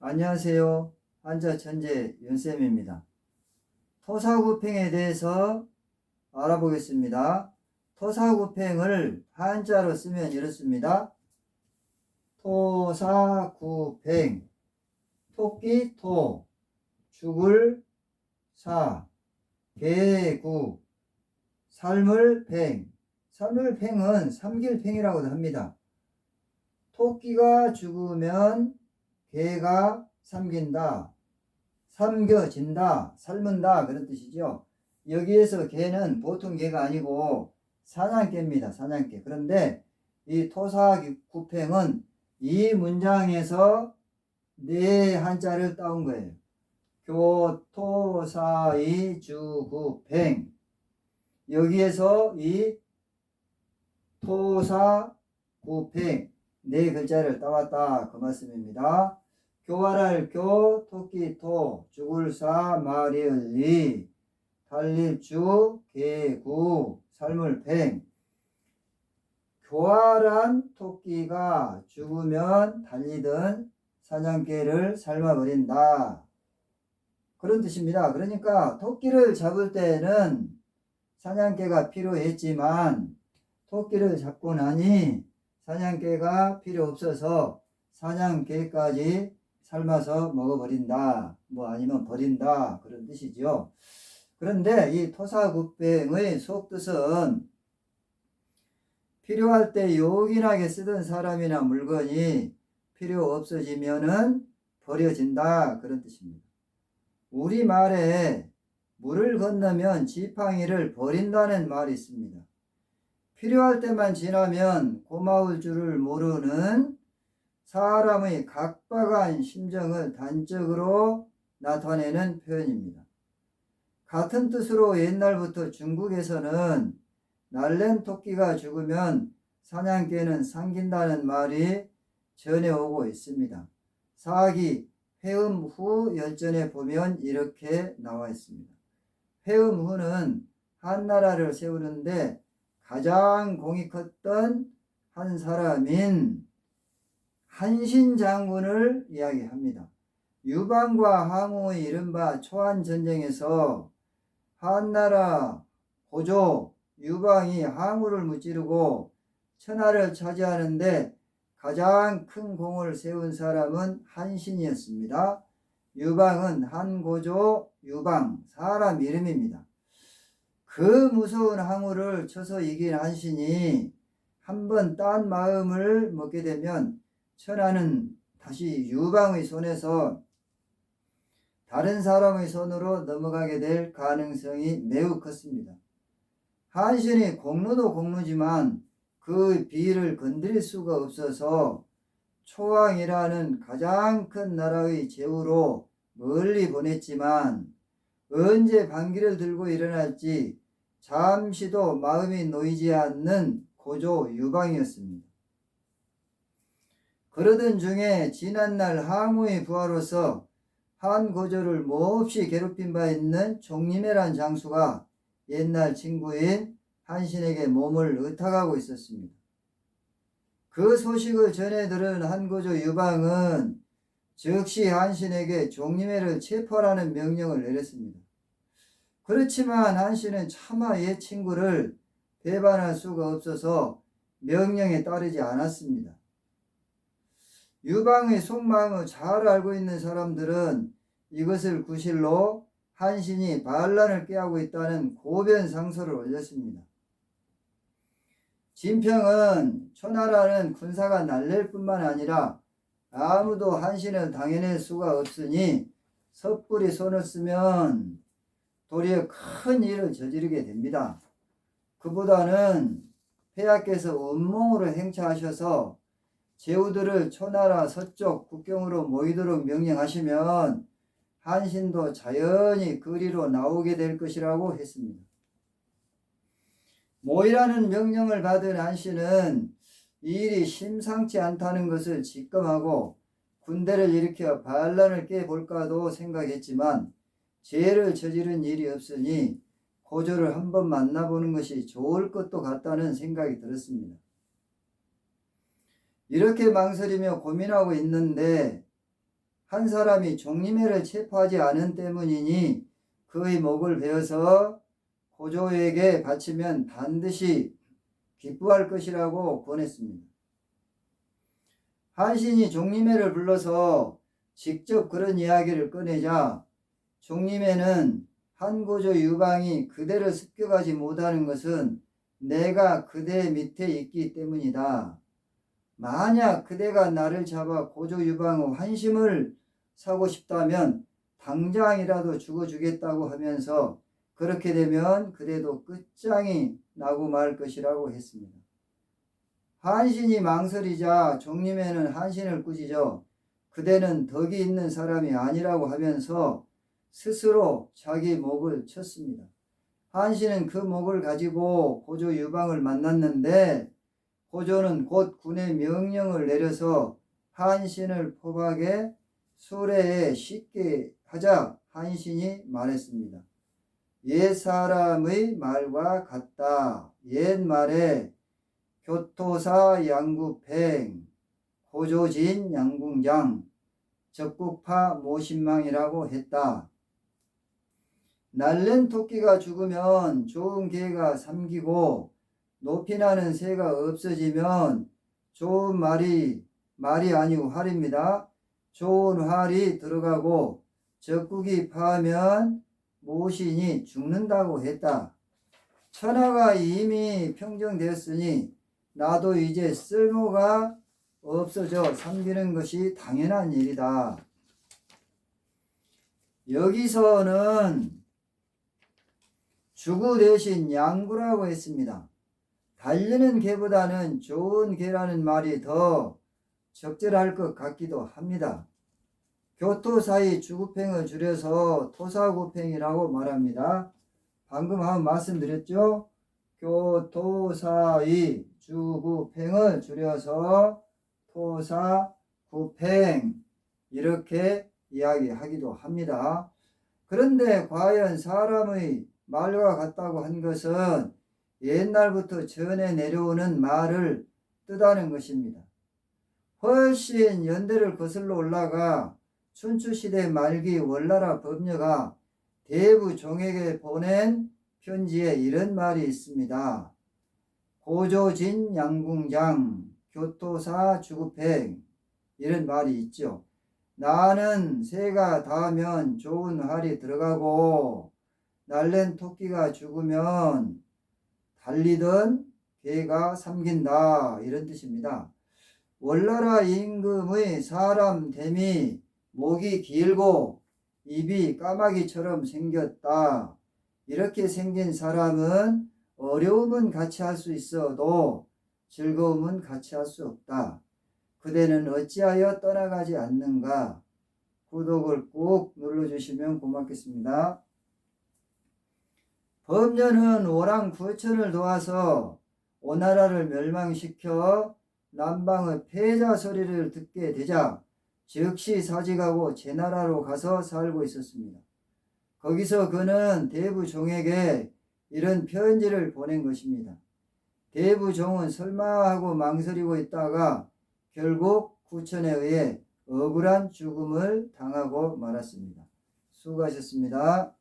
안녕하세요. 한자천재 윤쌤입니다. 토사구팽에 대해서 알아보겠습니다. 토사구팽을 한자로 쓰면 이렇습니다. 토사구팽, 토끼 토, 죽을 사, 개구, 삶을 팽. 삶을 팽은 삼길팽이라고도 합니다. 토끼가 죽으면 개가 삼긴다, 삼겨진다, 삶은다 그런 뜻이죠. 여기에서 개는 보통 개가 아니고 사냥개입니다. 사냥개. 그런데 이 토사구팽은 이 문장에서 네 한자를 따온 거예요. 교토사이주구팽. 여기에서 이 토사구팽 네 글자를 따왔다 그 말씀입니다. 교활할 교, 토끼 토, 죽을 사, 말이을 리, 달릴 주, 개구, 삶을 팽. 교활한 토끼가 죽으면 달리던 사냥개를 삶아버린다 그런 뜻입니다. 그러니까 토끼를 잡을 때는 사냥개가 필요했지만 토끼를 잡고 나니 사냥개가 필요 없어서 사냥개까지 삶아서 먹어버린다, 뭐 아니면 버린다 그런 뜻이죠. 그런데 이 토사구팽의 속뜻은 필요할 때 요긴하게 쓰던 사람이나 물건이 필요 없어지면은 버려진다 그런 뜻입니다. 우리말에 물을 건너면 지팡이를 버린다는 말이 있습니다. 필요할 때만 지나면 고마울 줄을 모르는 사람의 각박한 심정을 단적으로 나타내는 표현입니다. 같은 뜻으로 옛날부터 중국에서는 날랜 토끼가 죽으면 사냥개는 삼긴다는 말이 전해오고 있습니다. 사기 회음후 열전에 보면 이렇게 나와 있습니다. 회음후는 한나라를 세우는데 가장 공이 컸던 한 사람인 한신 장군을 이야기합니다. 유방과 항우의 이른바 초안전쟁에서 한나라 고조 유방이 항우를 무찌르고 천하를 차지하는데 가장 큰 공을 세운 사람은 한신이었습니다. 유방은 한고조 유방, 사람 이름입니다. 그 무서운 항우를 쳐서 이긴 한신이 한번 딴 마음을 먹게 되면 천하는 다시 유방의 손에서 다른 사람의 손으로 넘어가게 될 가능성이 매우 컸습니다. 한신이 공로도 공로지만 그 비를 건드릴 수가 없어서 초왕이라는 가장 큰 나라의 제후로 멀리 보냈지만 언제 반기를 들고 일어날지 잠시도 마음이 놓이지 않는 고조 유방이었습니다. 그러던 중에 지난날 항우의 부하로서 한 고조를 몹시 괴롭힌 바 있는 종림해란 장수가 옛날 친구인 한신에게 몸을 의탁하고 있었습니다. 그 소식을 전해 들은 한고조 유방은 즉시 한신에게 종림해를 체포하라는 명령을 내렸습니다. 그렇지만 한신은 차마 옛 친구를 배반할 수가 없어서 명령에 따르지 않았습니다. 유방의 속마음을 잘 알고 있는 사람들은 이것을 구실로 한신이 반란을 꾀하고 있다는 고변상소를 올렸습니다. 진평은 초나라는 군사가 날릴 뿐만 아니라 아무도 한신을 당해낼 수가 없으니 섣불리 손을 쓰면 도리어 큰 일을 저지르게 됩니다. 그보다는 폐하께서 운몽으로 행차하셔서 제후들을 초나라 서쪽 국경으로 모이도록 명령하시면 한신도 자연히 그리로 나오게 될 것이라고 했습니다. 모이라는 명령을 받은 한신은 이 일이 심상치 않다는 것을 직감하고 군대를 일으켜 반란을 깨볼까도 생각했지만 죄를 저지른 일이 없으니 고조를 한번 만나보는 것이 좋을 것도 같다는 생각이 들었습니다. 이렇게 망설이며 고민하고 있는데 한 사람이 종리매를 체포하지 않은 때문이니 그의 목을 베어서 고조에게 바치면 반드시 기뻐할 것이라고 권했습니다. 한신이 종리매를 불러서 직접 그런 이야기를 꺼내자 종리매는 한 고조 유방이 그대를 습격하지 못하는 것은 내가 그대 밑에 있기 때문이다. 만약 그대가 나를 잡아 고조 유방의 환심을 사고 싶다면 당장이라도 죽어주겠다고 하면서 그렇게 되면 그대도 끝장이 나고 말 것이라고 했습니다. 한신이 망설이자 종리매는 한신을 꾸짖어 그대는 덕이 있는 사람이 아니라고 하면서 스스로 자기 목을 쳤습니다. 한신은 그 목을 가지고 고조 유방을 만났는데 고조는 곧 군의 명령을 내려서 한신을 포박해 수레에 싣게 하자 한신이 말했습니다. 옛 사람의 말과 같다. 옛 말에 교토사 양구팽 고조진 양궁장 적국파 모신망이라고 했다. 날랜 토끼가 죽으면 좋은 개가 삼키고 높이 나는 새가 없어지면 좋은 말이 아니고 활입니다. 좋은 활이 들어가고 적국이 파하면 모신이 죽는다고 했다. 천하가 이미 평정되었으니 나도 이제 쓸모가 없어져 삼기는 것이 당연한 일이다. 여기서는 주구 대신 양구라고 했습니다. 달리는 개보다는 좋은 개라는 말이 더 적절할 것 같기도 합니다. 교토사의 주구팽을 줄여서 토사구팽이라고 말합니다. 방금 한번 말씀드렸죠? 교토사의 주구팽을 줄여서 토사구팽 이렇게 이야기하기도 합니다. 그런데 과연 사람의 말과 같다고 한 것은 옛날부터 전해 내려오는 말을 뜻하는 것입니다. 훨씬 연대를 거슬러 올라가 춘추시대 말기 월나라 법녀가 대부종에게 보낸 편지에 이런 말이 있습니다. 고조진 양궁장 교토사 주구팽 이런 말이 있죠. 나는 새가 닿으면 좋은 활이 들어가고 날랜 토끼가 죽으면 달리던 개가 삼긴다 이런 뜻입니다. 월나라 임금의 사람 됨이 목이 길고 입이 까마귀처럼 생겼다. 이렇게 생긴 사람은 어려움은 같이 할 수 있어도 즐거움은 같이 할 수 없다. 그대는 어찌하여 떠나가지 않는가? 구독을 꾹 눌러주시면 고맙겠습니다. 법녀는 오랑구천을 도와서 오나라를 멸망시켜 남방의 패자 소리를 듣게 되자 즉시 사직하고 제나라로 가서 살고 있었습니다. 거기서 그는 대부종에게 이런 편지를 보낸 것입니다. 대부종은 설마 하고 망설이고 있다가 결국 구천에 의해 억울한 죽음을 당하고 말았습니다. 수고하셨습니다.